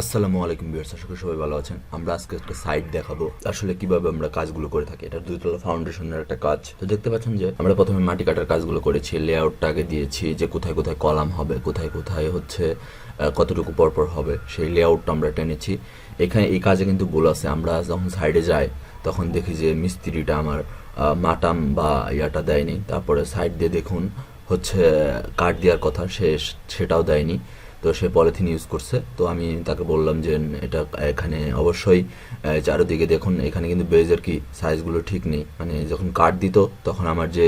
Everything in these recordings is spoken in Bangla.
আসসালামু আলাইকুম ভিউয়ার্স, আশা করি সবাই ভালো আছেন। আমরা আজকে একটা সাইট দেখাবো আসলে কিভাবে আমরা কাজগুলো করে থাকি। এটা দুইতলা ফাউন্ডেশনের একটা কাজ। তো দেখতে পাচ্ছেন যে আমরা প্রথমে মাটি কাটার কাজগুলো করেছি, লেআউটটা আগে দিয়েছি যে কোথায় কোথায় কলাম হবে, কোথায় কোথায় হচ্ছে কতটুকু পরপর হবে, সেই লেআউটটা আমরা টেনেছি। এখানে এই কাজে কিন্তু ভুল আছে। আমরা যখন সাইডে যাই তখন দেখি যে মিস্ত্রিটা আমার মাটাম বা ইয়াটা দেয়নি। তারপরে সাইড দিয়ে দেখুন হচ্ছে কাঠ দেওয়ার কথা, সেটাও দেয়নি। তো সে পলিথিন ইউজ করছে। তো আমি তাকে বললাম যে এটা এখানে অবশ্যই চারিদিকে দেখুন, এখানে কিন্তু বেজের কি সাইজগুলো ঠিক নেই। মানে যখন কাট দিত তখন আমার যে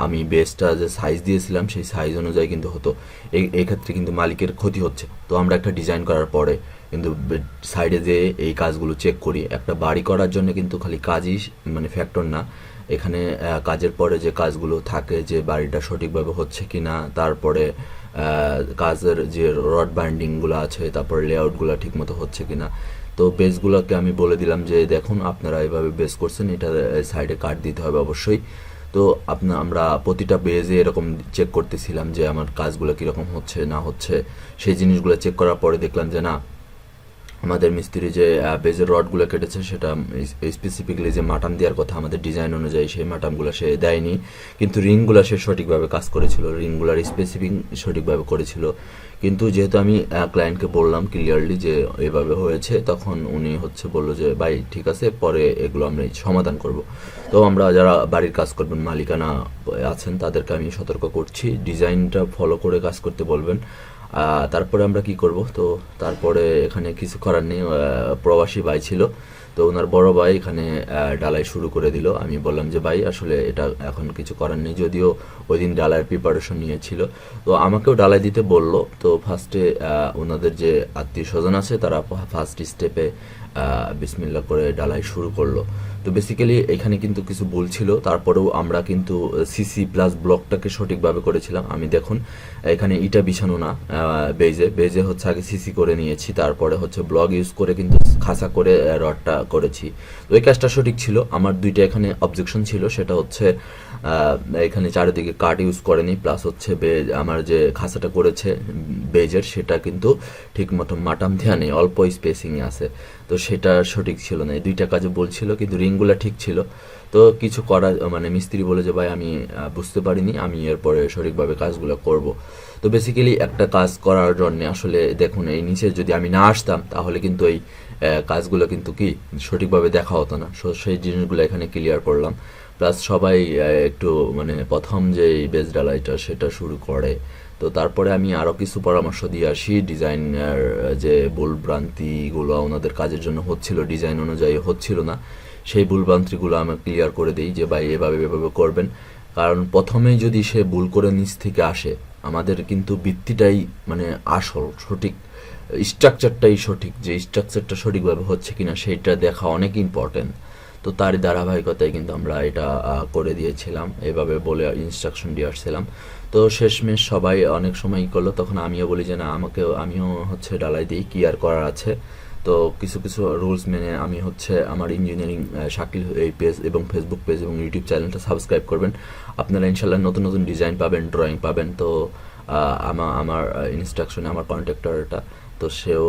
আমি বেসটা যে সাইজ দিয়েছিলাম সেই সাইজ অনুযায়ী কিন্তু হতো। এই ক্ষেত্রে কিন্তু মালিকের ক্ষতি হচ্ছে। তো আমরা একটা ডিজাইন করার পরে কিন্তু সাইডে যে এই কাজগুলো চেক করি। একটা বাড়ি করার জন্য কিন্তু খালি কাজই মানে ফ্যাক্টর না, এখানে কাজের পরে যে কাজগুলো থাকে, যে বাড়িটা সঠিকভাবে হচ্ছে কি না, তারপরে কাজের যে রড বাইন্ডিংগুলো আছে, তারপরে লেআউটগুলো ঠিকমতো হচ্ছে কি না। তো বেসগুলোকে আমি বলে দিলাম যে দেখুন আপনারা এভাবে বেস করছেন, এটা সাইডে কাট দিতে হবে অবশ্যই। তো আমরা প্রতিটা বেজে এরকম চেক করতেছিলাম যে আমার কাজগুলো কীরকম হচ্ছে না হচ্ছে। সেই জিনিসগুলো চেক করার পরে দেখলাম যে না, আমাদের মিস্ত্রি যে বেজের রডগুলো কেটেছে সেটা স্পেসিফিকলি যে মাটাম দেওয়ার কথা আমাদের ডিজাইন অনুযায়ী সেই মাটামগুলো সে দেয়নি, কিন্তু রিংগুলো সে সঠিকভাবে কাজ করেছিল, রিংগুলার স্পেসিফিক সঠিকভাবে করেছিল। কিন্তু যেহেতু আমি ক্লায়েন্টকে বললাম ক্লিয়ারলি যে এভাবে হয়েছে, তখন উনি বললো যে ভাই ঠিক আছে, পরে এগুলো আমরা সমাধান করব। তো আমরা যারা বাড়ির কাজ করবেন মালিকানা আছেন তাদেরকে আমি সতর্ক করছি, ডিজাইনটা ফলো করে কাজ করতে বলবেন। তারপরে আমরা কি করব, তো তারপরে এখানে কিছু করার নেই। প্রবাসী ভাই ছিল, তো ওনার বড় ভাই এখানে ডালাই শুরু করে দিল। আমি বললাম যে ভাই আসলে এটা এখন কিছু করার নেই, যদিও ওই দিন ডালাইয়ের প্রিপারেশন নিয়েছিল। তো আমাকেও ডালাই দিতে বলল। তো ফার্স্টে ওনাদের যে আত্মীয় স্বজন আছে তারা ফার্স্ট স্টেপে বিসমিল্লাহ করে ডালাই শুরু করলো। তো বেসিক্যালি এখানে কিন্তু কিছু ভুল ছিল, তারপরেও আমরা কিন্তু সিসি প্লাস ব্লকটাকে সঠিকভাবে করেছিলাম। আমি দেখুন এখানে ইটা বিছানো না, বেজে আগে সিসি করে নিয়েছি, তারপরে ব্লক ইউজ করে কিন্তু খাসা করে রডটা করেছি। তো এই কাজটা সঠিক ছিল। আমার দুইটা এখানে অবজেকশন ছিল, সেটা এখানে চারিদিকে কাঠ ইউজ করেনি, প্লাস আমার যে খাসাটা করেছে বেজের সেটা কিন্তু ঠিক মতো মাটাম দেওয়া নেই, অল্প স্পেসিংয়ে আছে। তো সেটা সঠিক ছিল না। এই দুইটা কাজে বলছিল, কিন্তু রিংগুলো ঠিক ছিল। তো কিছু করা মানে মিস্ত্রি বলে যে ভাই আমি বুঝতে পারিনি, আমি এরপরে সঠিকভাবে কাজগুলো করব। তো বেসিক্যালি একটা কাজ করার জন্য আসলে দেখুন এই নিচে যদি আমি না আসতাম তাহলে কিন্তু এই কাজগুলো কিন্তু কি সঠিকভাবে দেখা হতো না। সেই জিনিসগুলো এখানে ক্লিয়ার করলাম। প্লাস সবাই একটু মানে প্রথম যে বেজ ডালাইটা সেটা শুরু করে। তো তারপরে আমি আরও কিছু পরামর্শ দিয়ে আসি, ডিজাইনার যে ভুলভ্রান্তিগুলো ওনাদের কাজের জন্য হচ্ছিল, ডিজাইন অনুযায়ী হচ্ছিল না, সেই ভুলভ্রান্তিগুলো আমি ক্লিয়ার করে দিই যে ভাই এভাবে এভাবে করবেন। কারণ প্রথমেই যদি সে ভুল করে নিচ থেকে আসে, আমাদের কিন্তু ভিত্তিটাই মানে আসল সঠিক, স্ট্রাকচারটাই সঠিক, যে স্ট্রাকচারটা সঠিকভাবে হচ্ছে কিনা সেইটা দেখা অনেক ইম্পর্টেন্ট। তো তারই ধারাবাহিকতায় কিন্তু আমরা এটা করে দিয়েছিলাম, এভাবে বলে ইনস্ট্রাকশন দিয়ে আসছিলাম। তো শেষমেশ সবাই অনেক সময় করলো, তখন আমিও বলি যে না, আমিও ডালাই দিই, কি আর করার আছে। তো কিছু কিছু রুলস মেনে আমি আমার ইঞ্জিনিয়ারিং শাকিল এই পেজ এবং ফেসবুক পেজ এবং ইউটিউব চ্যানেলটা সাবস্ক্রাইব করবেন। আপনারা ইনশাল্লাহ নতুন নতুন ডিজাইন পাবেন, ড্রয়িং পাবেন। তো আমার ইনস্ট্রাকশনে আমার কন্ট্রাক্টরটা, তো সেও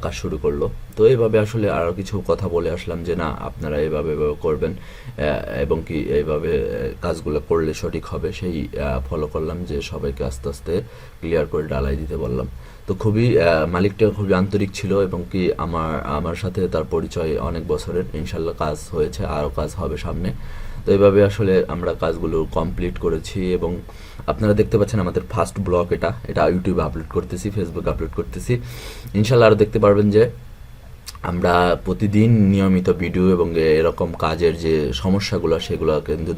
কাজ শুরু করলো। তো এইভাবে আসলে আরও কিছু কথা বলে আসলাম যে না, আপনারা এইভাবে করবেন এবং কি এইভাবে কাজগুলো করলে সঠিক হবে, সেই ফলো করলাম, যে সবাইকে আস্তে আস্তে ক্লিয়ার করে ডালাই দিতে বললাম। তো খুবই মালিকটা খুবই আন্তরিক ছিল এবং কি আমার সাথে তার পরিচয় অনেক বছরের। ইনশাল্লাহ কাজ হয়েছে, আরও কাজ হবে সামনে। তো এইভাবে আসলে আমরা কাজগুলো কমপ্লিট করেছি এবং আপনারা দেখতে পাচ্ছেন আমাদের ফার্স্ট ব্লগ এটা ইউটিউবে আপলোড করতেছি, ফেসবুকে আপলোড করতেছি। ইনশাল্লাহ আরও দেখতে পারবেন যে আমরা প্রতিদিন নিয়মিত ভিডিও এবং এরকম কাজের যে সমস্যাগুলো সেগুলো কিন্তু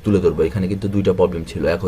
তুলে ধরবো। এখানে কিন্তু দুইটা প্রবলেম ছিল, এক